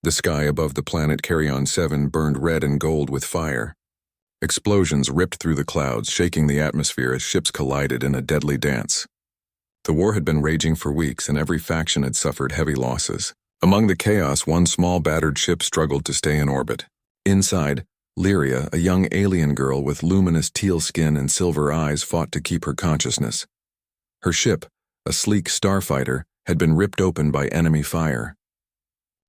The sky above the planet Carrion 7 burned red and gold with fire. Explosions ripped through the clouds, shaking the atmosphere as ships collided in a deadly dance. The war had been raging for weeks, and every faction had suffered heavy losses. Among the chaos, one small battered ship struggled to stay in orbit. Inside, Lyria, a young alien girl with luminous teal skin and silver eyes, fought to keep her consciousness. Her ship, a sleek starfighter, had been ripped open by enemy fire.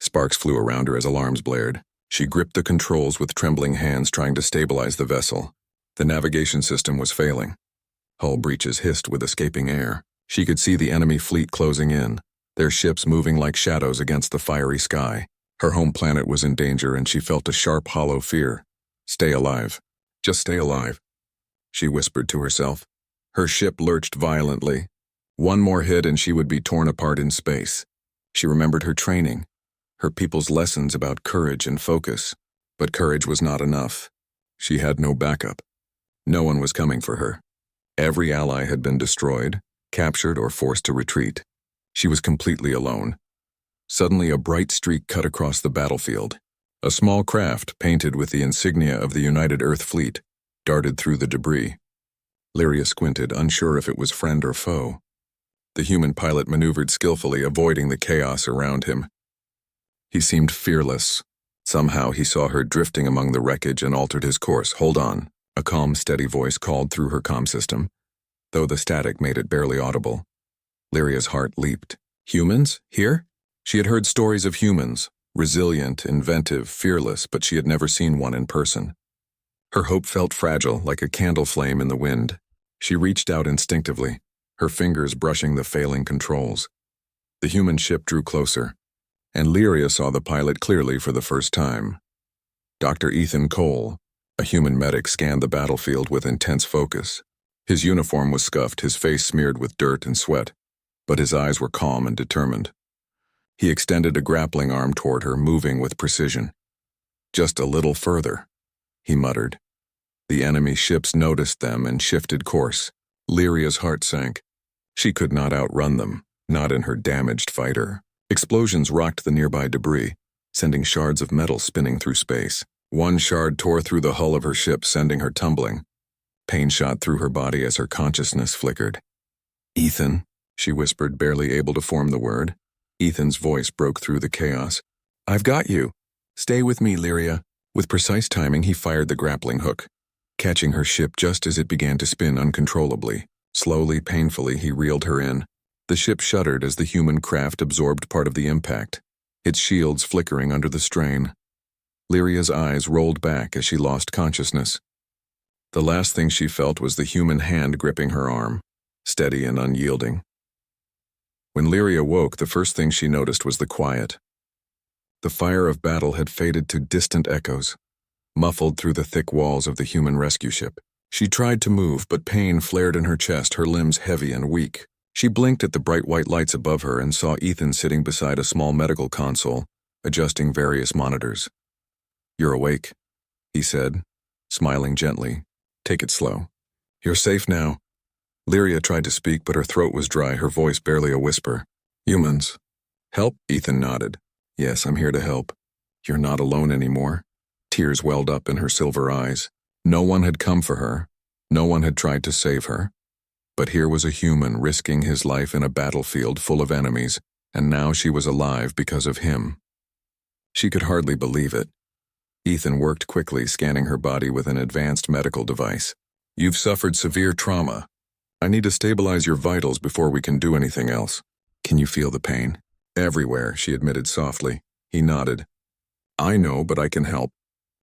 Sparks flew around her as alarms blared. She gripped the controls with trembling hands, trying to stabilize the vessel. The navigation system was failing. Hull breaches hissed with escaping air. She could see the enemy fleet closing in, their ships moving like shadows against the fiery sky. Her home planet was in danger, and she felt a sharp, hollow fear. Stay alive. Just stay alive, she whispered to herself. Her ship lurched violently. One more hit and she would be torn apart in space. She remembered her training, her people's lessons about courage and focus. But courage was not enough. She had no backup. No one was coming for her. Every ally had been destroyed, captured, or forced to retreat. She was completely alone. Suddenly, a bright streak cut across the battlefield. A small craft, painted with the insignia of the United Earth Fleet, darted through the debris. Lyria squinted, unsure if it was friend or foe. The human pilot maneuvered skillfully, avoiding the chaos around him. He seemed fearless. Somehow he saw her drifting among the wreckage and altered his course. "Hold on," a calm, steady voice called through her comm system, though the static made it barely audible. Lyria's heart leaped. Humans? Here? She had heard stories of humans, resilient, inventive, fearless, but she had never seen one in person. Her hope felt fragile, like a candle flame in the wind. She reached out instinctively, her fingers brushing the failing controls. The human ship drew closer, and Lyria saw the pilot clearly for the first time. Dr. Ethan Cole, a human medic, scanned the battlefield with intense focus. His uniform was scuffed, his face smeared with dirt and sweat, but his eyes were calm and determined. He extended a grappling arm toward her, moving with precision. "Just a little further," he muttered. The enemy ships noticed them and shifted course. Lyria's heart sank. She could not outrun them, not in her damaged fighter. Explosions rocked the nearby debris, sending shards of metal spinning through space. One shard tore through the hull of her ship, sending her tumbling. Pain shot through her body as her consciousness flickered. "Ethan," she whispered, barely able to form the word. Ethan's voice broke through the chaos. "I've got you. Stay with me, Lyria." With precise timing, he fired the grappling hook, catching her ship just as it began to spin uncontrollably. Slowly, painfully, he reeled her in. The ship shuddered as the human craft absorbed part of the impact, its shields flickering under the strain. Lyria's eyes rolled back as she lost consciousness. The last thing she felt was the human hand gripping her arm, steady and unyielding. When Lyria woke, the first thing she noticed was the quiet. The fire of battle had faded to distant echoes, muffled through the thick walls of the human rescue ship. She tried to move, but pain flared in her chest, her limbs heavy and weak. She blinked at the bright white lights above her and saw Ethan sitting beside a small medical console, adjusting various monitors. "You're awake," he said, smiling gently. "Take it slow. You're safe now." Lyria tried to speak, but her throat was dry, her voice barely a whisper. "Humans. Help?" Ethan nodded. "Yes, I'm here to help. You're not alone anymore." Tears welled up in her silver eyes. No one had come for her. No one had tried to save her. But here was a human risking his life in a battlefield full of enemies, and now she was alive because of him. She could hardly believe it. Ethan worked quickly, scanning her body with an advanced medical device. "You've suffered severe trauma. I need to stabilize your vitals before we can do anything else. Can you feel the pain?" "Everywhere," she admitted softly. He nodded. "I know, but I can help.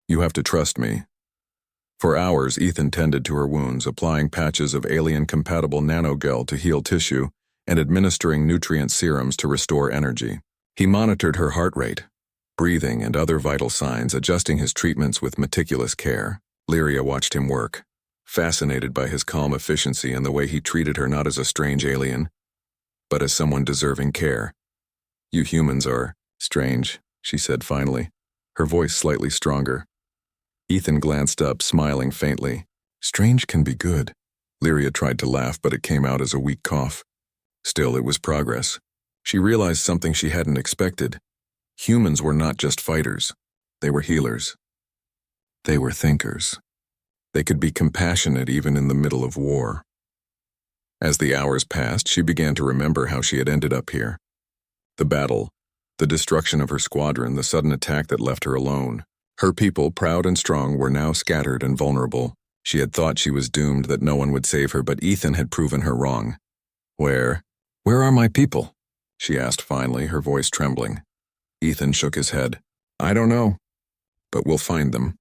You have to trust me." For hours, Ethan tended to her wounds, applying patches of alien-compatible nanogel to heal tissue and administering nutrient serums to restore energy. He monitored her heart rate, breathing, and other vital signs, adjusting his treatments with meticulous care. Lyria watched him work, fascinated by his calm efficiency and the way he treated her not as a strange alien, but as someone deserving care. "You humans are strange," she said finally, her voice slightly stronger. Ethan glanced up, smiling faintly. "Strange can be good." Lyria tried to laugh, but it came out as a weak cough. Still, it was progress. She realized something she hadn't expected. Humans were not just fighters. They were healers. They were thinkers. They could be compassionate even in the middle of war. As the hours passed, she began to remember how she had ended up here. The battle, the destruction of her squadron, the sudden attack that left her alone. Her people, proud and strong, were now scattered and vulnerable. She had thought she was doomed, that no one would save her, but Ethan had proven her wrong. Where are my people? She asked finally, her voice trembling. Ethan shook his head. I don't know, but we'll find them.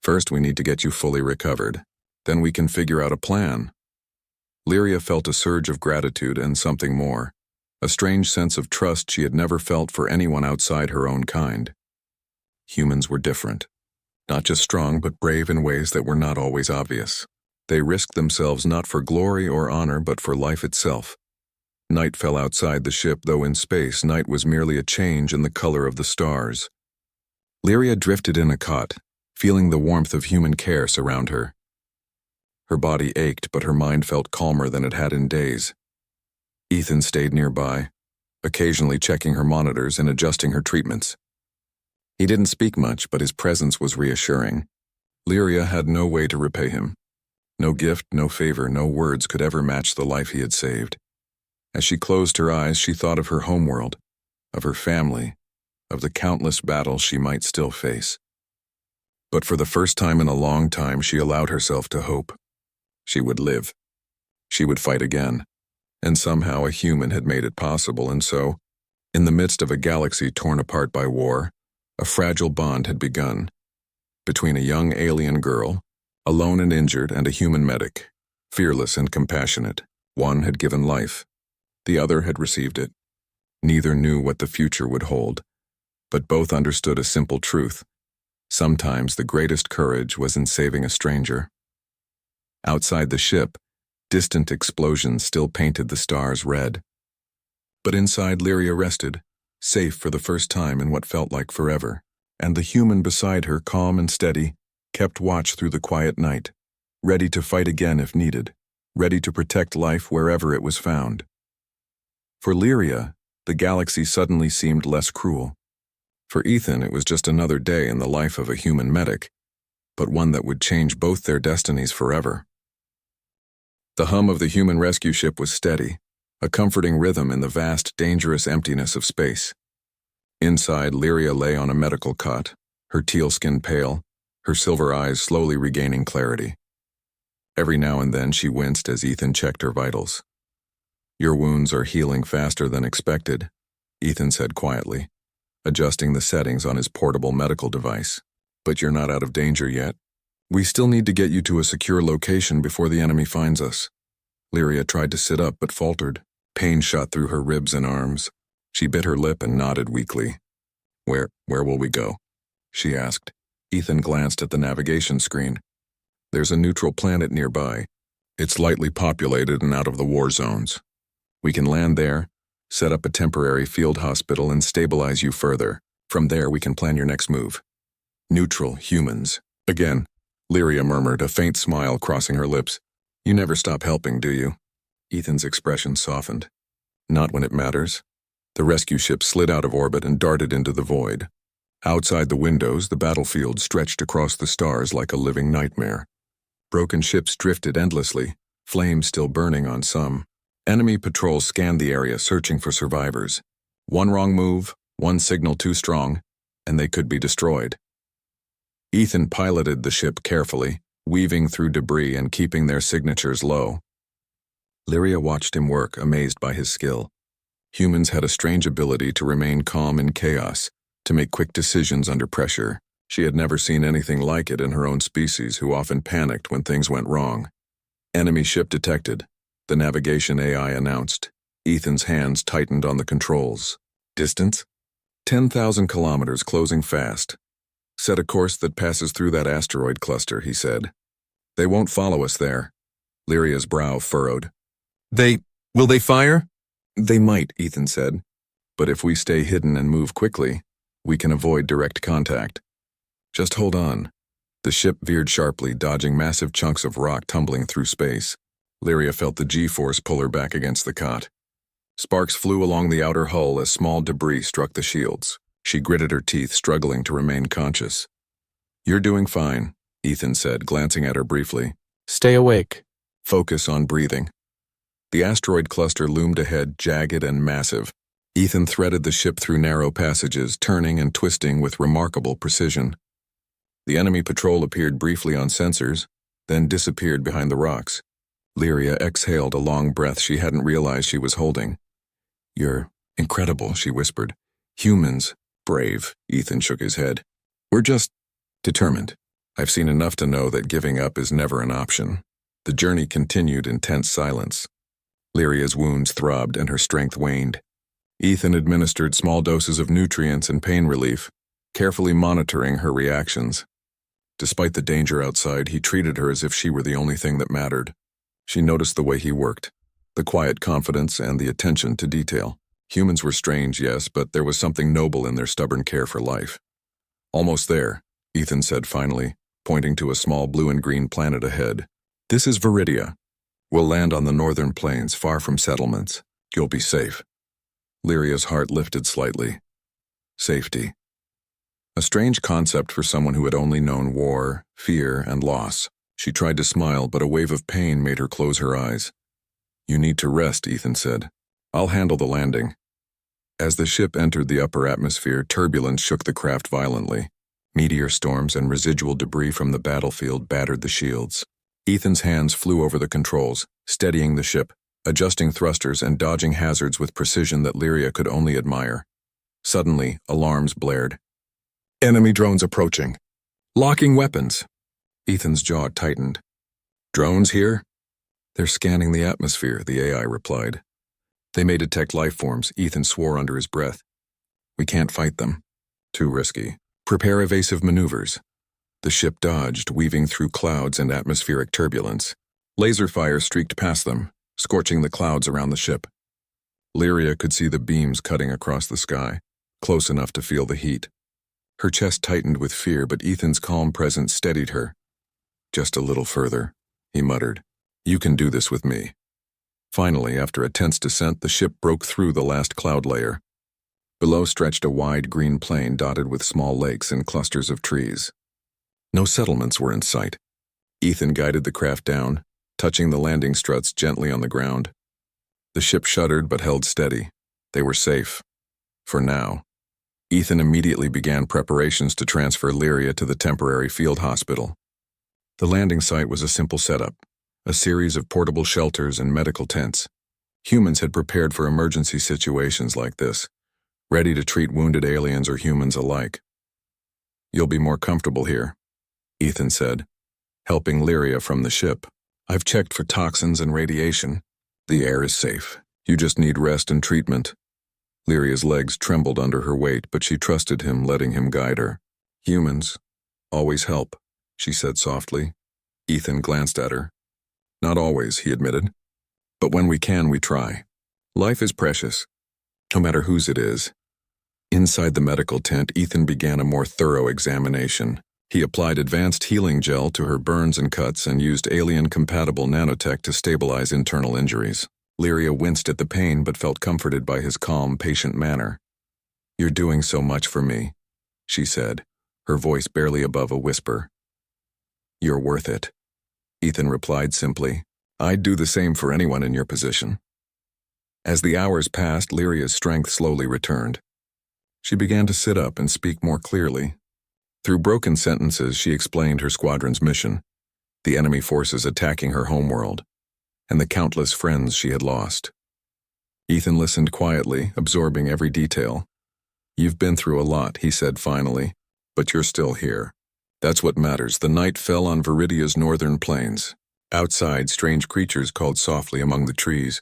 First, we need to get you fully recovered. Then we can figure out a plan. Lyria felt a surge of gratitude and something more, a strange sense of trust she had never felt for anyone outside her own kind. Humans were different. Not just strong, but brave in ways that were not always obvious. They risked themselves not for glory or honor, but for life itself. Night fell outside the ship, though in space, night was merely a change in the color of the stars. Lyria drifted in a cot, feeling the warmth of human care surround her. Her body ached, but her mind felt calmer than it had in days. Ethan stayed nearby, occasionally checking her monitors and adjusting her treatments. He didn't speak much, but his presence was reassuring. Lyria had no way to repay him. No gift, no favor, no words could ever match the life he had saved. As she closed her eyes, she thought of her homeworld, of her family, of the countless battles she might still face. But for the first time in a long time, she allowed herself to hope. She would live. She would fight again. And somehow a human had made it possible, and so, in the midst of a galaxy torn apart by war, a fragile bond had begun. Between a young alien girl, alone and injured, and a human medic, fearless and compassionate. One had given life. The other had received it. Neither knew what the future would hold, but both understood a simple truth. Sometimes the greatest courage was in saving a stranger. Outside the ship, distant explosions still painted the stars red. But inside, Lyria rested, safe for the first time in what felt like forever, and the human beside her, calm and steady, kept watch through the quiet night, ready to fight again if needed, ready to protect life wherever it was found. For Lyria, the galaxy suddenly seemed less cruel. For Ethan, it was just another day in the life of a human medic, but one that would change both their destinies forever. The hum of the human rescue ship was steady, a comforting rhythm in the vast, dangerous emptiness of space. Inside, Lyria lay on a medical cot, her teal skin pale, her silver eyes slowly regaining clarity. Every now and then she winced as Ethan checked her vitals. Your wounds are healing faster than expected, Ethan said quietly, adjusting the settings on his portable medical device. But you're not out of danger yet. We still need to get you to a secure location before the enemy finds us. Lyria tried to sit up but faltered. Pain shot through her ribs and arms. She bit her lip and nodded weakly. Where will we go? She asked. Ethan glanced at the navigation screen. There's a neutral planet nearby. It's lightly populated and out of the war zones. We can land there, set up a temporary field hospital, and stabilize you further. From there, we can plan your next move. Neutral humans. Again, Lyria murmured, a faint smile crossing her lips. You never stop helping, do you? Ethan's expression softened. Not when it matters. The rescue ship slid out of orbit and darted into the void. Outside the windows, the battlefield stretched across the stars like a living nightmare. Broken ships drifted endlessly, flames still burning on some. Enemy patrols scanned the area, searching for survivors. One wrong move, one signal too strong, and they could be destroyed. Ethan piloted the ship carefully, weaving through debris and keeping their signatures low. Lyria watched him work, amazed by his skill. Humans had a strange ability to remain calm in chaos, to make quick decisions under pressure. She had never seen anything like it in her own species, who often panicked when things went wrong. Enemy ship detected, the navigation AI announced. Ethan's hands tightened on the controls. Distance? 10,000 kilometers, closing fast. Set a course that passes through that asteroid cluster, he said. They won't follow us there. Lyria's brow furrowed. Will they fire? They might, Ethan said. But if we stay hidden and move quickly, we can avoid direct contact. Just hold on. The ship veered sharply, dodging massive chunks of rock tumbling through space. Lyria felt the G-force pull her back against the cot. Sparks flew along the outer hull as small debris struck the shields. She gritted her teeth, struggling to remain conscious. "You're doing fine," Ethan said, glancing at her briefly. "Stay awake." "Focus on breathing." The asteroid cluster loomed ahead, jagged and massive. Ethan threaded the ship through narrow passages, turning and twisting with remarkable precision. The enemy patrol appeared briefly on sensors, then disappeared behind the rocks. Lyria exhaled a long breath she hadn't realized she was holding. "You're incredible," she whispered. "Humans, brave," Ethan shook his head. "We're just determined. I've seen enough to know that giving up is never an option." The journey continued in tense silence. Lyria's wounds throbbed and her strength waned. Ethan administered small doses of nutrients and pain relief, carefully monitoring her reactions. Despite the danger outside, he treated her as if she were the only thing that mattered. She noticed the way he worked, the quiet confidence and the attention to detail. Humans were strange, yes, but there was something noble in their stubborn care for life. "Almost there," Ethan said finally, pointing to a small blue and green planet ahead. "This is Viridia. We'll land on the northern plains, far from settlements. You'll be safe." Lyria's heart lifted slightly. Safety. A strange concept for someone who had only known war, fear, and loss. She tried to smile, but a wave of pain made her close her eyes. "You need to rest," Ethan said. "I'll handle the landing." As the ship entered the upper atmosphere, turbulence shook the craft violently. Meteor storms and residual debris from the battlefield battered the shields. Ethan's hands flew over the controls, steadying the ship, adjusting thrusters and dodging hazards with precision that Lyria could only admire. Suddenly, alarms blared. "Enemy drones approaching. Locking weapons." Ethan's jaw tightened. "Drones here?" "They're scanning the atmosphere," the AI replied. "They may detect life forms," Ethan swore under his breath. "We can't fight them. Too risky. Prepare evasive maneuvers." The ship dodged, weaving through clouds and atmospheric turbulence. Laser fire streaked past them, scorching the clouds around the ship. Lyria could see the beams cutting across the sky, close enough to feel the heat. Her chest tightened with fear, but Ethan's calm presence steadied her. "Just a little further," he muttered. "You can do this with me." Finally, after a tense descent, the ship broke through the last cloud layer. Below stretched a wide green plain dotted with small lakes and clusters of trees. No settlements were in sight. Ethan guided the craft down, touching the landing struts gently on the ground. The ship shuddered but held steady. They were safe. For now. Ethan immediately began preparations to transfer Lyria to the temporary field hospital. The landing site was a simple setup, a series of portable shelters and medical tents. Humans had prepared for emergency situations like this, ready to treat wounded aliens or humans alike. "You'll be more comfortable here," Ethan said, helping Lyria from the ship. "I've checked for toxins and radiation. The air is safe. You just need rest and treatment." Lyria's legs trembled under her weight, but she trusted him, letting him guide her. "Humans always help," she said softly. Ethan glanced at her. "Not always," he admitted. "But when we can, we try. Life is precious, no matter whose it is." Inside the medical tent, Ethan began a more thorough examination. He applied advanced healing gel to her burns and cuts and used alien-compatible nanotech to stabilize internal injuries. Lyria winced at the pain but felt comforted by his calm, patient manner. "You're doing so much for me," she said, her voice barely above a whisper. "You're worth it," Ethan replied simply. "I'd do the same for anyone in your position." As the hours passed, Lyria's strength slowly returned. She began to sit up and speak more clearly. Through broken sentences, she explained her squadron's mission, the enemy forces attacking her homeworld, and the countless friends she had lost. Ethan listened quietly, absorbing every detail. "You've been through a lot," he said finally, "but you're still here. That's what matters." The night fell on Viridia's northern plains. Outside, strange creatures called softly among the trees.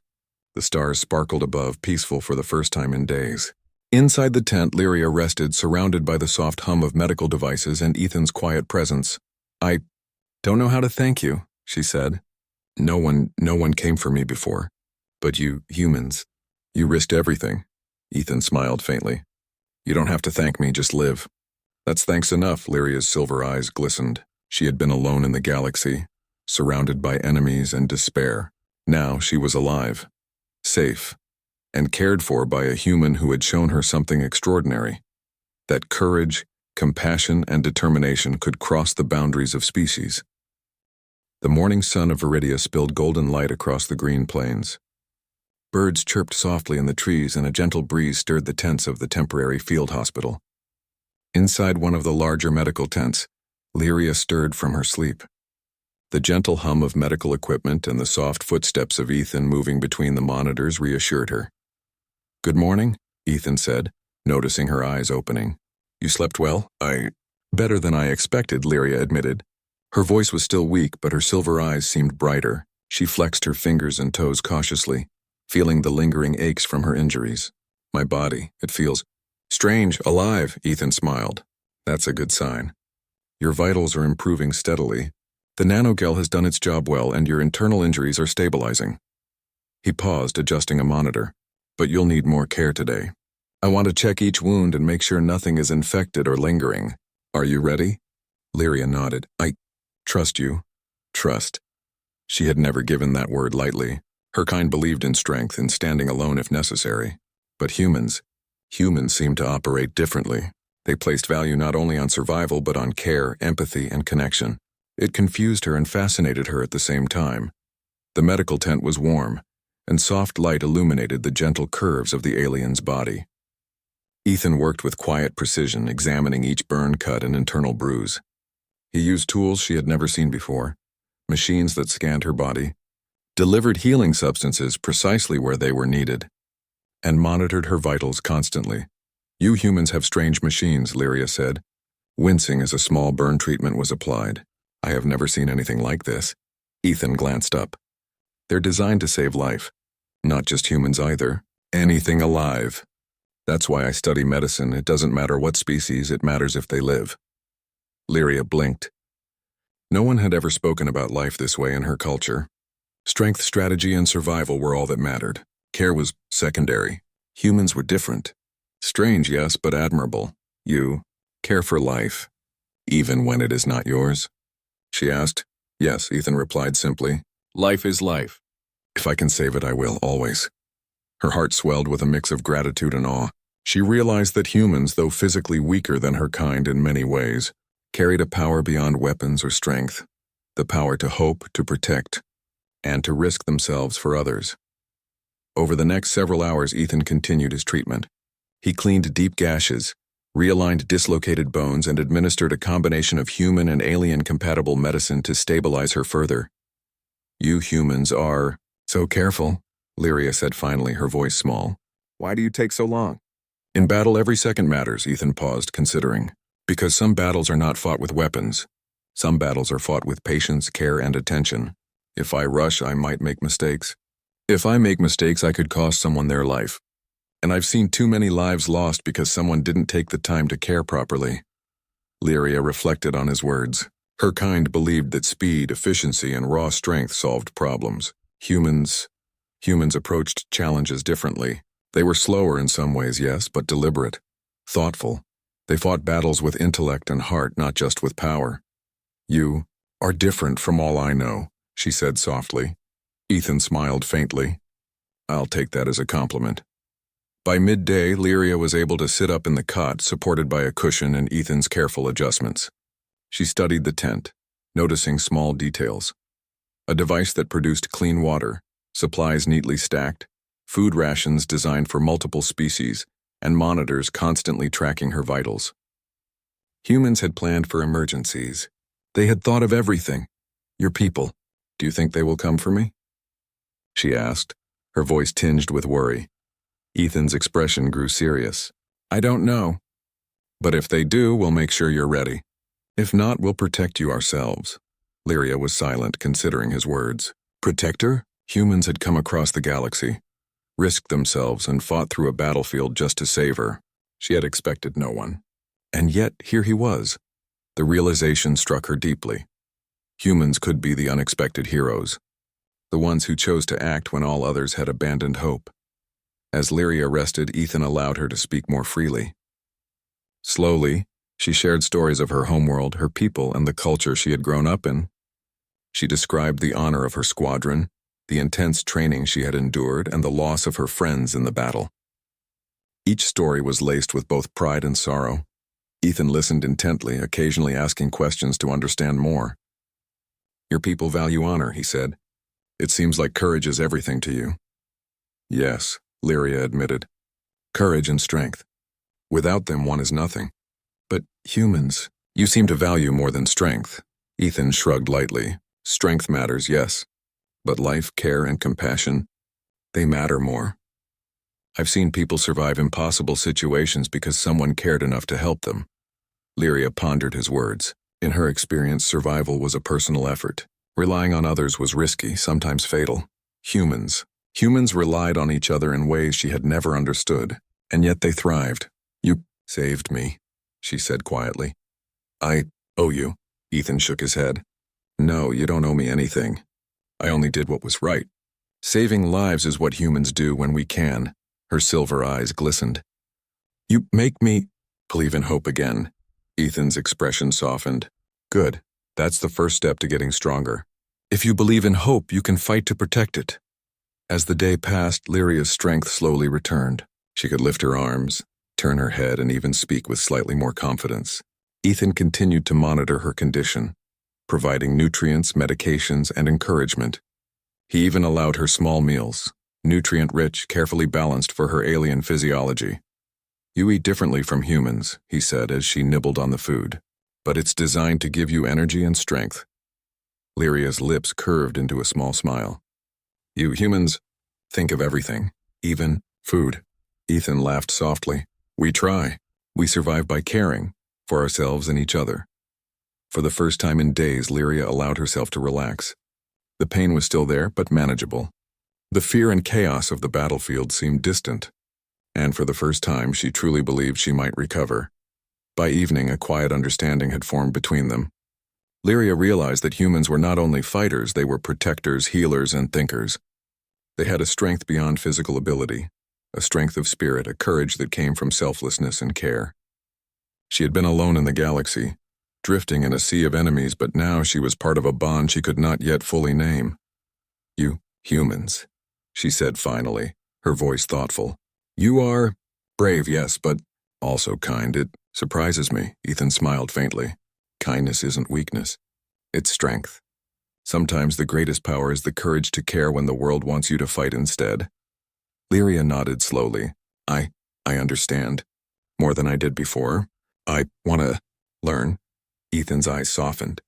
The stars sparkled above, peaceful for the first time in days. Inside the tent, Lyria rested, surrounded by the soft hum of medical devices and Ethan's quiet presence. "I don't know how to thank you," she said. No one came for me before. But you, humans, you risked everything." Ethan smiled faintly. "You don't have to thank me, just live." "That's thanks enough," Lyria's silver eyes glistened. She had been alone in the galaxy, surrounded by enemies and despair. Now she was alive, safe, and cared for by a human who had shown her something extraordinary. that courage, compassion, and determination could cross the boundaries of species. The morning sun of Viridia spilled golden light across the green plains. Birds chirped softly in the trees, and a gentle breeze stirred the tents of the temporary field hospital. Inside one of the larger medical tents, Lyria stirred from her sleep. The gentle hum of medical equipment and the soft footsteps of Ethan moving between the monitors reassured her. "Good morning," Ethan said, noticing her eyes opening. "You slept well?" Better than I expected," Lyria admitted. Her voice was still weak, but her silver eyes seemed brighter. She flexed her fingers and toes cautiously, feeling the lingering aches from her injuries. "My body, it feels strange, alive," Ethan smiled. "That's a good sign. Your vitals are improving steadily. The nanogel has done its job well, and your internal injuries are stabilizing." He paused, adjusting a monitor. "But you'll need more care today. I want to check each wound and make sure nothing is infected or lingering. Are you ready?" Lyria nodded. "I trust you." Trust. She had never given that word lightly. Her kind believed in strength, in standing alone if necessary. But humans seemed to operate differently. They placed value not only on survival but on care, empathy, and connection. It confused her and fascinated her at the same time. The medical tent was warm, and soft light illuminated the gentle curves of the alien's body. Ethan worked with quiet precision, examining each burn cut and internal bruise. He used tools she had never seen before, machines that scanned her body, delivered healing substances precisely where they were needed, and monitored her vitals constantly. "You humans have strange machines," Lyria said, wincing as a small burn treatment was applied. "I have never seen anything like this." Ethan glanced up. "They're designed to save life. Not just humans either. Anything alive. That's why I study medicine. It doesn't matter what species, it matters if they live." Lyria blinked. No one had ever spoken about life this way in her culture. Strength, strategy, and survival were all that mattered. Care was secondary. Humans were different. Strange, yes, but admirable. "You care for life, even when it is not yours?" she asked. "Yes," Ethan replied simply. "Life is life. If I can save it, I will, always." Her heart swelled with a mix of gratitude and awe. She realized that humans, though physically weaker than her kind in many ways, carried a power beyond weapons or strength, the power to hope, to protect, and to risk themselves for others. Over the next several hours, Ethan continued his treatment. He cleaned deep gashes, realigned dislocated bones, and administered a combination of human and alien-compatible medicine to stabilize her further. "You humans are so careful," Lyria said finally, her voice small. "Why do you take so long?" "In battle, every second matters," Ethan paused, considering. "Because some battles are not fought with weapons. Some battles are fought with patience, care, and attention. If I rush, I might make mistakes. If I make mistakes, I could cost someone their life. And I've seen too many lives lost because someone didn't take the time to care properly." Lyria reflected on his words. Her kind believed that speed, efficiency, and raw strength solved problems. Humans approached challenges differently. They were slower in some ways, yes, but deliberate, thoughtful. They fought battles with intellect and heart, not just with power. "You are different from all I know," she said softly. Ethan smiled faintly. "I'll take that as a compliment." By midday, Lyria was able to sit up in the cot, supported by a cushion and Ethan's careful adjustments. She studied the tent, noticing small details. A device that produced clean water, supplies neatly stacked, food rations designed for multiple species, and monitors constantly tracking her vitals. Humans had planned for emergencies. They had thought of everything. "Your people, do you think they will come for me?" she asked, her voice tinged with worry. Ethan's expression grew serious. "I don't know. But if they do, we'll make sure you're ready. If not, we'll protect you ourselves." Lyria was silent, considering his words. Protect her? Humans had come across the galaxy, risked themselves, and fought through a battlefield just to save her. She had expected no one. And yet, here he was. The realization struck her deeply. Humans could be the unexpected heroes, the ones who chose to act when all others had abandoned hope. As Lyria rested, Ethan allowed her to speak more freely. Slowly, she shared stories of her homeworld, her people, and the culture she had grown up in. She described the honor of her squadron, the intense training she had endured, and the loss of her friends in the battle. Each story was laced with both pride and sorrow, Ethan listened intently, occasionally asking questions to understand more. Your people value honor, he said. It seems like courage is everything to you. Yes, Lyria admitted. Courage and strength. Without them, one is nothing. But humans, you seem to value more than strength. Ethan shrugged lightly. Strength matters, yes. But life, care, and compassion, they matter more. I've seen people survive impossible situations because someone cared enough to help them. Lyria pondered his words. In her experience, survival was a personal effort. Relying on others was risky, sometimes fatal. Humans relied on each other in ways she had never understood, and yet they thrived. You saved me, she said quietly. I owe you. Ethan shook his head. No, you don't owe me anything. I only did what was right. Saving lives is what humans do when we can. Her silver eyes glistened. You make me believe in hope again. Ethan's expression softened. Good. That's the first step to getting stronger. If you believe in hope, you can fight to protect it. As the day passed, Lyria's strength slowly returned. She could lift her arms, turn her head, and even speak with slightly more confidence. Ethan continued to monitor her condition, providing nutrients, medications, and encouragement. He even allowed her small meals, nutrient-rich, carefully balanced for her alien physiology. You eat differently from humans, he said as she nibbled on the food, but it's designed to give you energy and strength. Lyria's lips curved into a small smile. You humans think of everything, even food. Ethan laughed softly. We try. We survive by caring for ourselves and each other. For the first time in days, Lyria allowed herself to relax. The pain was still there, but manageable. The fear and chaos of the battlefield seemed distant, and for the first time she truly believed she might recover. By evening, a quiet understanding had formed between them. Lyria realized that humans were not only fighters, they were protectors, healers, and thinkers. They had a strength beyond physical ability, a strength of spirit, a courage that came from selflessness and care. She had been alone in the galaxy, drifting in a sea of enemies, but now she was part of a bond she could not yet fully name. You humans, she said finally, her voice thoughtful. You are brave, yes, but also kind. It surprises me. Ethan smiled faintly. Kindness isn't weakness. It's strength. Sometimes the greatest power is the courage to care when the world wants you to fight instead. Lyria nodded slowly. I understand. More than I did before. I want to learn. Ethan's eyes softened.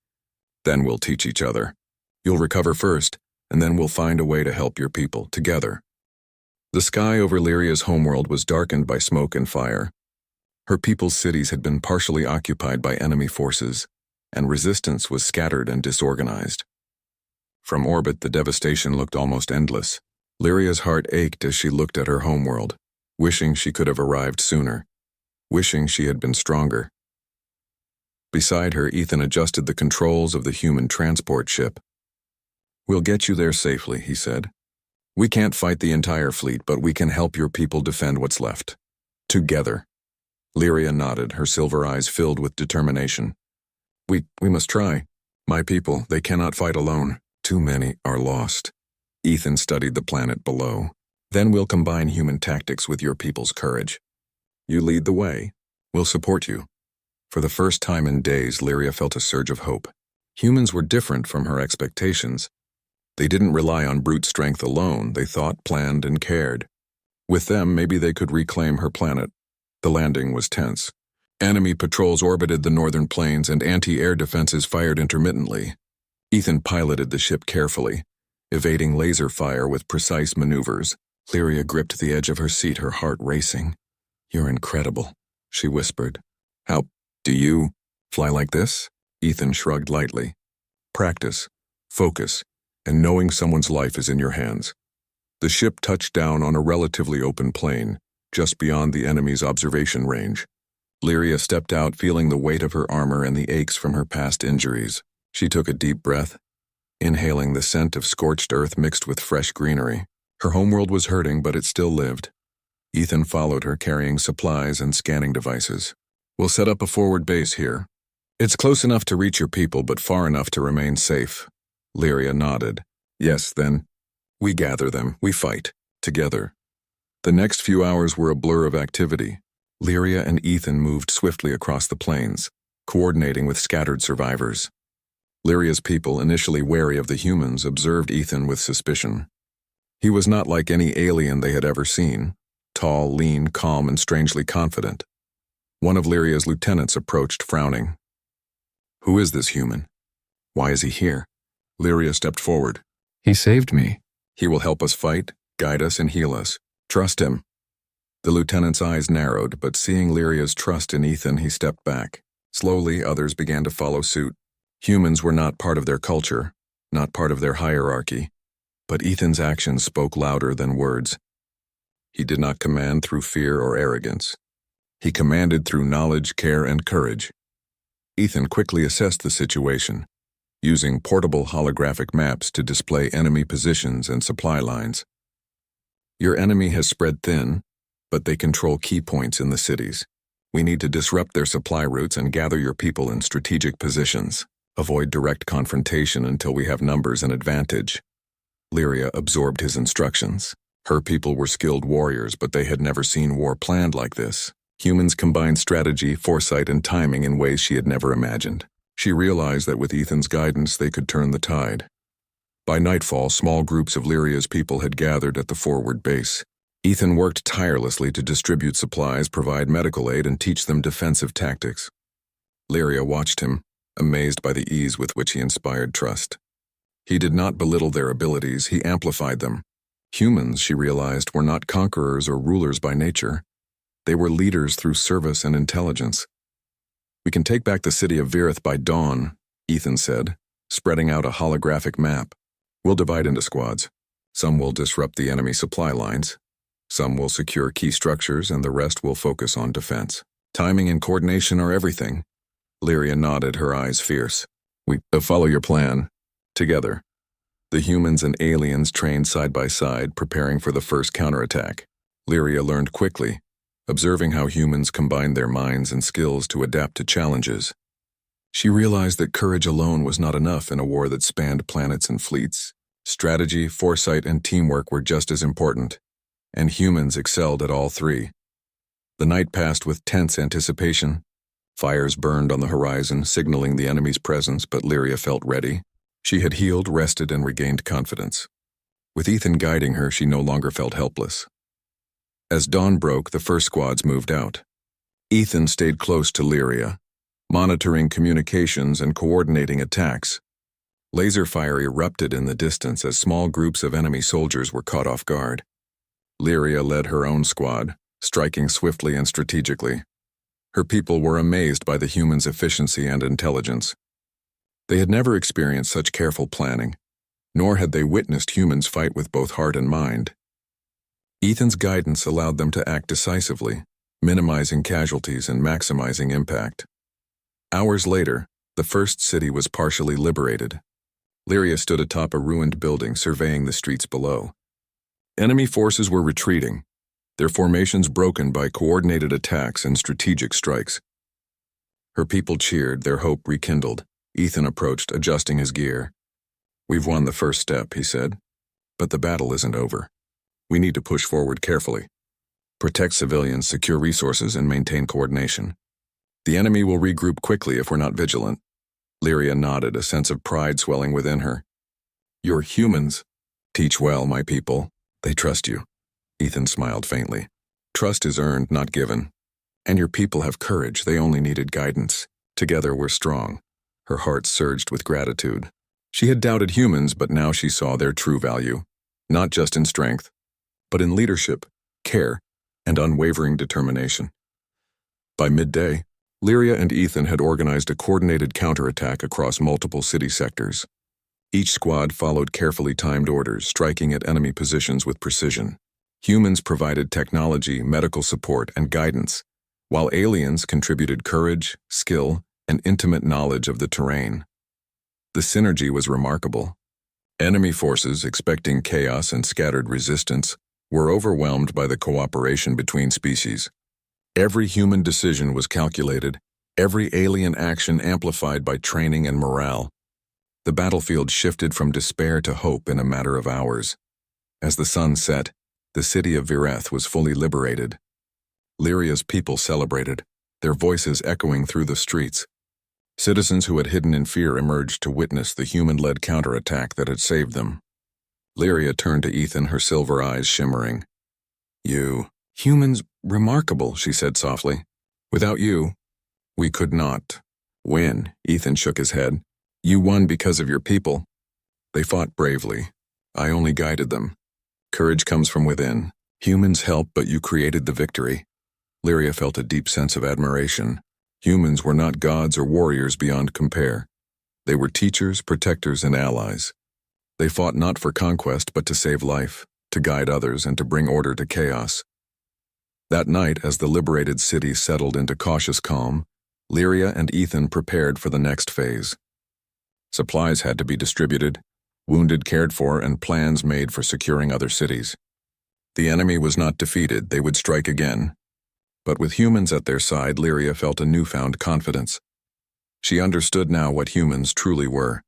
Then we'll teach each other. You'll recover first, and then we'll find a way to help your people, together. The sky over Lyria's homeworld was darkened by smoke and fire. Her people's cities had been partially occupied by enemy forces, and resistance was scattered and disorganized. From orbit, the devastation looked almost endless. Lyria's heart ached as she looked at her homeworld, wishing she could have arrived sooner, wishing she had been stronger. Beside her, Ethan adjusted the controls of the human transport ship. We'll get you there safely, he said. We can't fight the entire fleet, but we can help your people defend what's left. Together. Lyria nodded, her silver eyes filled with determination. We must try. My people, they cannot fight alone. Too many are lost. Ethan studied the planet below. Then we'll combine human tactics with your people's courage. You lead the way. We'll support you. For the first time in days, Lyria felt a surge of hope. Humans were different from her expectations. They didn't rely on brute strength alone. They thought, planned, and cared. With them, maybe they could reclaim her planet. The landing was tense. Enemy patrols orbited the northern plains, and anti-air defenses fired intermittently. Ethan piloted the ship carefully, evading laser fire with precise maneuvers. Lyria gripped the edge of her seat, her heart racing. You're incredible, she whispered. How do you fly like this? Ethan shrugged lightly. Practice, focus, and knowing someone's life is in your hands. The ship touched down on a relatively open plain, just beyond the enemy's observation range. Lyria stepped out, feeling the weight of her armor and the aches from her past injuries. She took a deep breath, inhaling the scent of scorched earth mixed with fresh greenery. Her homeworld was hurting, but it still lived. Ethan followed her, carrying supplies and scanning devices. We'll set up a forward base here. It's close enough to reach your people, but far enough to remain safe. Lyria nodded. Yes, then. We gather them, we fight, together. The next few hours were a blur of activity. Lyria and Ethan moved swiftly across the plains, coordinating with scattered survivors. Lyria's people, initially wary of the humans, observed Ethan with suspicion. He was not like any alien they had ever seen, tall, lean, calm, and strangely confident. One of Lyria's lieutenants approached, frowning. "Who is this human? Why is he here?" Lyria stepped forward. "He saved me. He will help us fight, guide us, and heal us. Trust him." The lieutenant's eyes narrowed, but seeing Lyria's trust in Ethan, he stepped back. Slowly, others began to follow suit. Humans were not part of their culture, not part of their hierarchy, but Ethan's actions spoke louder than words. He did not command through fear or arrogance. He commanded through knowledge, care, and courage. Ethan quickly assessed the situation, using portable holographic maps to display enemy positions and supply lines. "Your enemy has spread thin, but they control key points in the cities. We need to disrupt their supply routes and gather your people in strategic positions. Avoid direct confrontation until we have numbers and advantage." Lyria absorbed his instructions. Her people were skilled warriors, but they had never seen war planned like this. Humans combined strategy, foresight, and timing in ways she had never imagined. She realized that with Ethan's guidance, they could turn the tide. By nightfall, small groups of Lyria's people had gathered at the forward base. Ethan worked tirelessly to distribute supplies, provide medical aid, and teach them defensive tactics. Lyria watched him, amazed by the ease with which he inspired trust. He did not belittle their abilities, he amplified them. Humans, she realized, were not conquerors or rulers by nature. They were leaders through service and intelligence. "We can take back the city of Virith by dawn," Ethan said, spreading out a holographic map. "We'll divide into squads. Some will disrupt the enemy supply lines. Some will secure key structures, and the rest will focus on defense. Timing and coordination are everything." Lyria nodded, her eyes fierce. "We follow your plan. Together." The humans and aliens trained side by side, preparing for the first counterattack. Lyria learned quickly, observing how humans combined their minds and skills to adapt to challenges. She realized that courage alone was not enough in a war that spanned planets and fleets. Strategy, foresight, and teamwork were just as important, and humans excelled at all three. The night passed with tense anticipation. Fires burned on the horizon, signaling the enemy's presence, but Lyria felt ready. She had healed, rested, and regained confidence. With Ethan guiding her, she no longer felt helpless. As dawn broke, the first squads moved out. Ethan stayed close to Lyria, monitoring communications and coordinating attacks. Laser fire erupted in the distance as small groups of enemy soldiers were caught off guard. Lyria led her own squad, striking swiftly and strategically. Her people were amazed by the humans' efficiency and intelligence. They had never experienced such careful planning, nor had they witnessed humans fight with both heart and mind. Ethan's guidance allowed them to act decisively, minimizing casualties and maximizing impact. Hours later, the first city was partially liberated. Lyria stood atop a ruined building, surveying the streets below. Enemy forces were retreating, their formations broken by coordinated attacks and strategic strikes. Her people cheered, their hope rekindled. Ethan approached, adjusting his gear. "We've won the first step," he said, "but the battle isn't over. We need to push forward carefully. Protect civilians, secure resources, and maintain coordination. The enemy will regroup quickly if we're not vigilant." Lyria nodded, a sense of pride swelling within her. "You're humans. Teach well, my people. They trust you." Ethan smiled faintly. "Trust is earned, not given. And your people have courage, they only needed guidance. Together we're strong." Her heart surged with gratitude. She had doubted humans, but now she saw their true value, not just in strength, but in leadership, care, and unwavering determination. By midday, Lyria and Ethan had organized a coordinated counterattack across multiple city sectors. Each squad followed carefully timed orders, striking at enemy positions with precision. Humans provided technology, medical support, and guidance, while aliens contributed courage, skill, and intimate knowledge of the terrain. The synergy was remarkable. Enemy forces, expecting chaos and scattered resistance, were overwhelmed by the cooperation between species. Every human decision was calculated, every alien action amplified by training and morale. The battlefield shifted from despair to hope in a matter of hours. As the sun set, the city of Virith was fully liberated. Lyria's people celebrated, their voices echoing through the streets. Citizens who had hidden in fear emerged to witness the human-led counterattack that had saved them. Lyria turned to Ethan, her silver eyes shimmering. "You humans, remarkable," she said softly. "Without you, we could not win." Ethan shook his head. "You won because of your people. They fought bravely. I only guided them. Courage comes from within. Humans help, but you created the victory." Lyria felt a deep sense of admiration. Humans were not gods or warriors beyond compare. They were teachers, protectors, and allies. They fought not for conquest, but to save life, to guide others, and to bring order to chaos. That night, as the liberated city settled into cautious calm, Lyria and Ethan prepared for the next phase. Supplies had to be distributed, wounded cared for, and plans made for securing other cities. The enemy was not defeated, they would strike again. But with humans at their side, Lyria felt a newfound confidence. She understood now what humans truly were.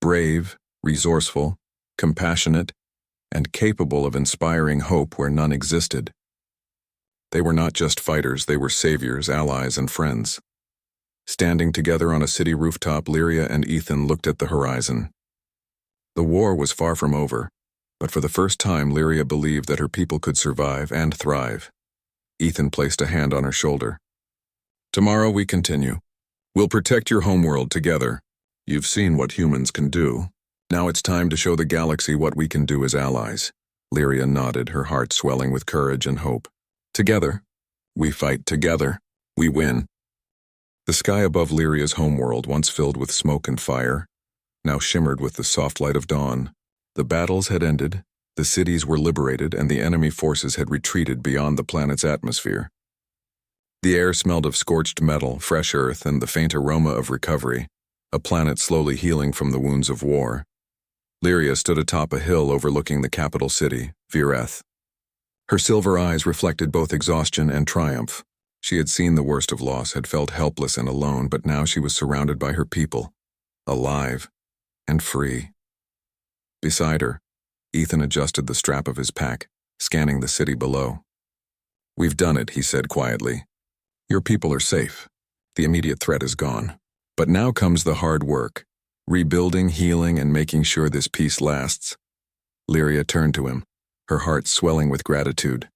Brave, resourceful, compassionate, and capable of inspiring hope where none existed. They were not just fighters, they were saviors, allies, and friends. Standing together on a city rooftop, Lyria and Ethan looked at the horizon. The war was far from over, but for the first time Lyria believed that her people could survive and thrive. Ethan placed a hand on her shoulder. "Tomorrow we continue. We'll protect your homeworld together. You've seen what humans can do. Now it's time to show the galaxy what we can do as allies." Lyria nodded, her heart swelling with courage and hope. "Together, we fight together. We win." The sky above Lyria's homeworld, once filled with smoke and fire, now shimmered with the soft light of dawn. The battles had ended, the cities were liberated, and the enemy forces had retreated beyond the planet's atmosphere. The air smelled of scorched metal, fresh earth, and the faint aroma of recovery, a planet slowly healing from the wounds of war. Lyria stood atop a hill overlooking the capital city, Vireth. Her silver eyes reflected both exhaustion and triumph. She had seen the worst of loss, had felt helpless and alone, but now she was surrounded by her people, alive and free. Beside her, Ethan adjusted the strap of his pack, scanning the city below. "We've done it," he said quietly. "Your people are safe. The immediate threat is gone. But now comes the hard work, rebuilding, healing, and making sure this peace lasts." Lyria turned to him, her heart swelling with gratitude.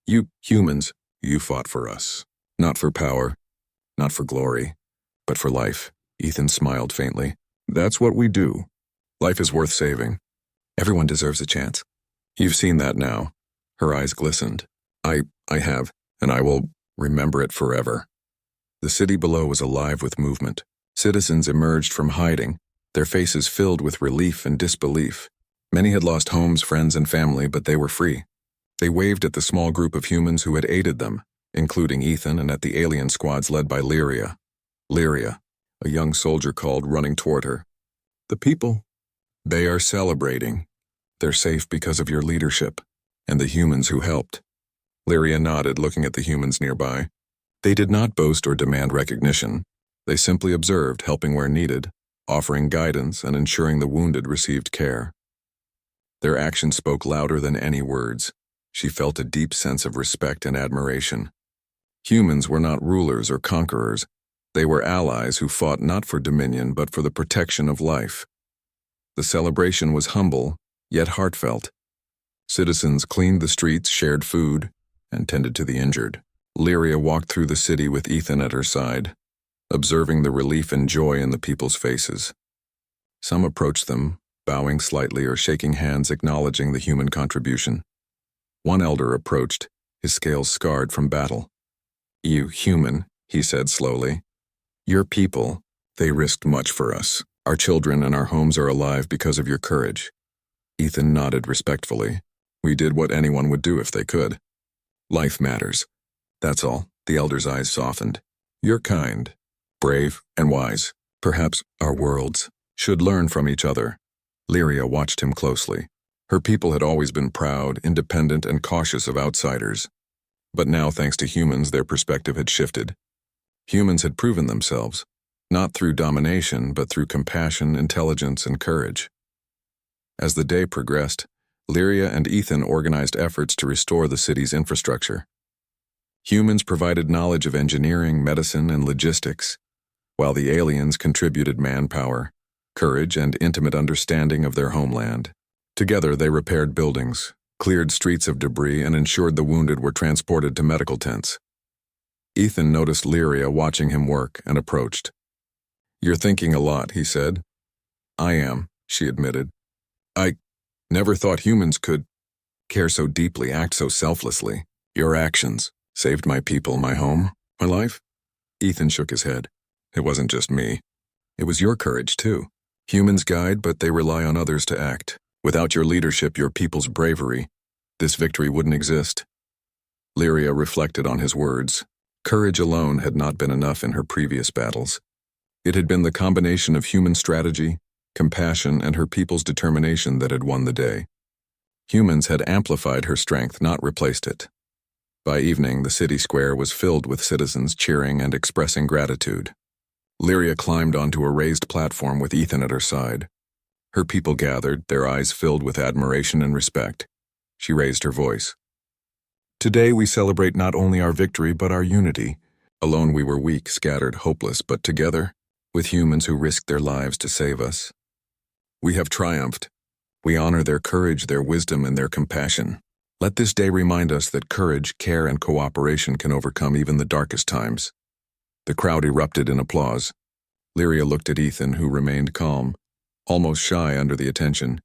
"You humans, you fought for us. Not for power, not for glory, but for life." Ethan smiled faintly. "That's what we do. Life is worth saving. Everyone deserves a chance. You've seen that now." Her eyes glistened. I have, and I will remember it forever." The city below was alive with movement. Citizens emerged from hiding, their faces filled with relief and disbelief. Many had lost homes, friends, and family, but they were free. They waved at the small group of humans who had aided them, including Ethan, and at the alien squads led by Lyria. "Lyria," a young soldier called, running toward her. "The people, they are celebrating. They're safe because of your leadership, and the humans who helped." Lyria nodded, looking at the humans nearby. They did not boast or demand recognition. They simply observed, helping where needed, offering guidance, and ensuring the wounded received care. Their actions spoke louder than any words. She felt a deep sense of respect and admiration. Humans were not rulers or conquerors. They were allies who fought not for dominion but for the protection of life. The celebration was humble, yet heartfelt. Citizens cleaned the streets, shared food, and tended to the injured. Lyria walked through the city with Ethan at her side, observing the relief and joy in the people's faces. Some approached them, bowing slightly or shaking hands, acknowledging the human contribution. One elder approached, his scales scarred from battle. "You human," he said slowly. "Your people, they risked much for us. Our children and our homes are alive because of your courage." Ethan nodded respectfully. "We did what anyone would do if they could. Life matters. That's all." The elder's eyes softened. "You're kind, brave, and wise. Perhaps our worlds should learn from each other." Lyria watched him closely. Her people had always been proud, independent, and cautious of outsiders. But now, thanks to humans, their perspective had shifted. Humans had proven themselves, not through domination, but through compassion, intelligence, and courage. As the day progressed, Lyria and Ethan organized efforts to restore the city's infrastructure. Humans provided knowledge of engineering, medicine, and logistics, while the aliens contributed manpower, courage, and intimate understanding of their homeland. Together, they repaired buildings, cleared streets of debris, and ensured the wounded were transported to medical tents. Ethan noticed Lyria watching him work and approached. "You're thinking a lot," he said. "I am," she admitted. "I never thought humans could care so deeply, act so selflessly. Your actions saved my people, my home, my life." Ethan shook his head. "It wasn't just me. It was your courage, too. Humans guide, but they rely on others to act. Without your leadership, your people's bravery, this victory wouldn't exist." Lyria reflected on his words. Courage alone had not been enough in her previous battles. It had been the combination of human strategy, compassion, and her people's determination that had won the day. Humans had amplified her strength, not replaced it. By evening, the city square was filled with citizens cheering and expressing gratitude. Lyria climbed onto a raised platform with Ethan at her side. Her people gathered, their eyes filled with admiration and respect. She raised her voice. "Today we celebrate not only our victory but our unity. Alone we were weak, scattered, hopeless, but together, with humans who risked their lives to save us, we have triumphed. We honor their courage, their wisdom, and their compassion. Let this day remind us that courage, care, and cooperation can overcome even the darkest times." The crowd erupted in applause. Lyria looked at Ethan, who remained calm, almost shy under the attention.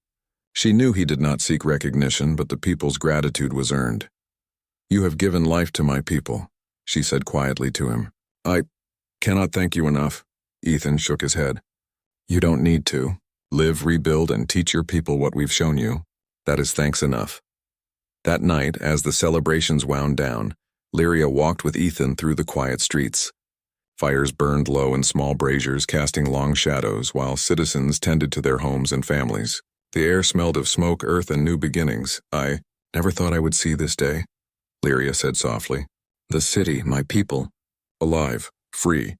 She knew he did not seek recognition, but the people's gratitude was earned. "You have given life to my people," she said quietly to him. "I cannot thank you enough." Ethan shook his head. "You don't need to. Live, rebuild, and teach your people what we've shown you. That is thanks enough." That night, as the celebrations wound down, Lyria walked with Ethan through the quiet streets. Fires burned low in small braziers, casting long shadows, while citizens tended to their homes and families. The air smelled of smoke, earth, and new beginnings. "I never thought I would see this day," Lyria said softly. "The city, my people, alive, free."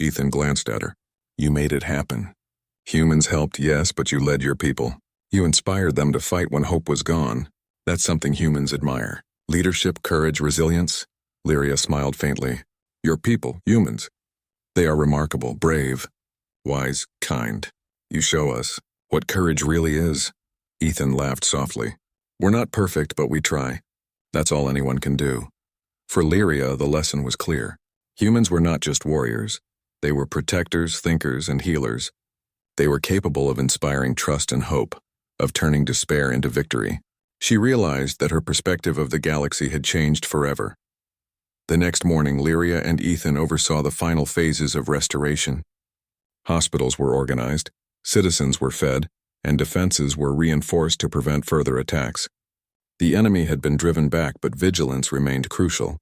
Ethan glanced at her. "You made it happen. Humans helped, yes, but you led your people. You inspired them to fight when hope was gone. That's something humans admire. Leadership, courage, resilience." Lyria smiled faintly. "Your people, humans. They are remarkable, brave, wise, kind. You show us what courage really is." Ethan laughed softly. "We're not perfect, but we try. That's all anyone can do." For Lyria, the lesson was clear. Humans were not just warriors. They were protectors, thinkers, and healers. They were capable of inspiring trust and hope, of turning despair into victory. She realized that her perspective of the galaxy had changed forever. The next morning, Lyria and Ethan oversaw the final phases of restoration. Hospitals were organized, citizens were fed, and defenses were reinforced to prevent further attacks. The enemy had been driven back, but vigilance remained crucial.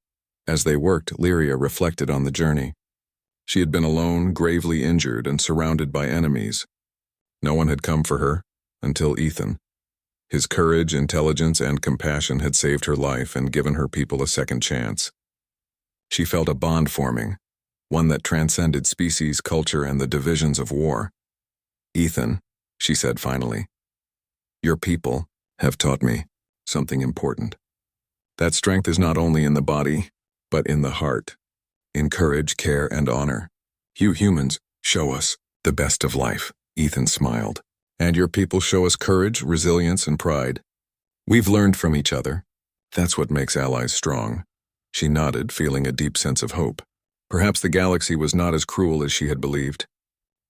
As they worked, Lyria reflected on the journey. She had been alone, gravely injured, and surrounded by enemies. No one had come for her, until Ethan. His courage, intelligence, and compassion had saved her life and given her people a second chance. She felt a bond forming, one that transcended species, culture, and the divisions of war. "Ethan," she said finally, "your people have taught me something important. That strength is not only in the body, but in the heart, in courage, care, and honor. You humans show us the best of life." Ethan smiled. "And your people show us courage, resilience, and pride. We've learned from each other. That's what makes allies strong." She nodded, feeling a deep sense of hope. Perhaps the galaxy was not as cruel as she had believed.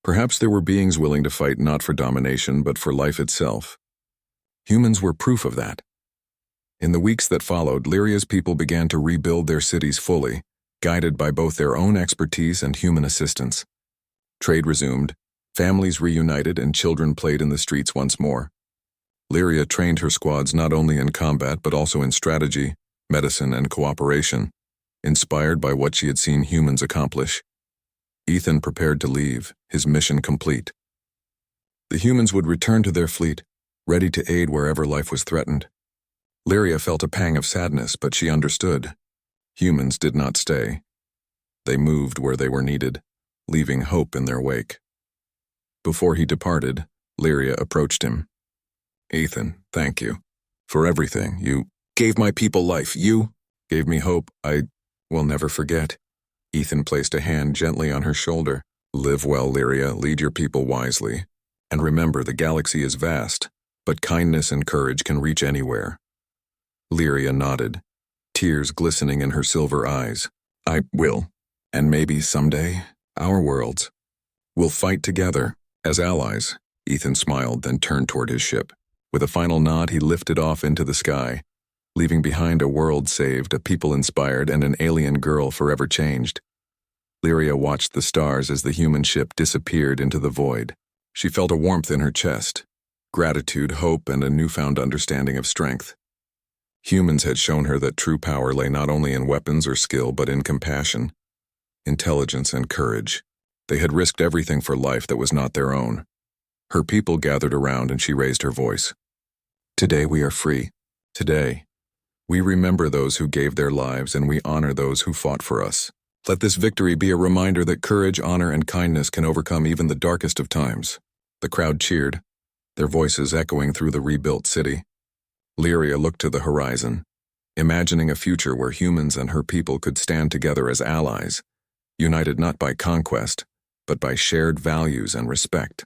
Perhaps there were beings willing to fight not for domination, but for life itself. Humans were proof of that. In the weeks that followed, Lyria's people began to rebuild their cities fully, guided by both their own expertise and human assistance. Trade resumed, families reunited, and children played in the streets once more. Lyria trained her squads not only in combat but also in strategy, medicine, and cooperation, inspired by what she had seen humans accomplish. Ethan prepared to leave, his mission complete. The humans would return to their fleet, ready to aid wherever life was threatened. Lyria felt a pang of sadness, but she understood. Humans did not stay. They moved where they were needed, leaving hope in their wake. Before he departed, Lyria approached him. "Ethan, thank you for everything. You gave my people life. You gave me hope. We'll never forget. Ethan placed a hand gently on her shoulder. Live well, Lyria, lead your people wisely. And remember, the galaxy is vast, but kindness and courage can reach anywhere. Lyria nodded, tears glistening in her silver eyes. I will. And maybe someday, our worlds. We'll fight together, as allies. Ethan smiled, then turned toward his ship. With a final nod, he lifted off into the sky, leaving behind a world saved, a people inspired, and an alien girl forever changed. Lyria watched the stars as the human ship disappeared into the void. She felt a warmth in her chest, gratitude, hope, and a newfound understanding of strength. Humans had shown her that true power lay not only in weapons or skill, but in compassion, intelligence, and courage. They had risked everything for life that was not their own. Her people gathered around and she raised her voice. Today we are free. Today, we remember those who gave their lives and we honor those who fought for us. Let this victory be a reminder that courage, honor, and kindness can overcome even the darkest of times. The crowd cheered, their voices echoing through the rebuilt city. Lyria looked to the horizon, imagining a future where humans and her people could stand together as allies, united not by conquest, but by shared values and respect.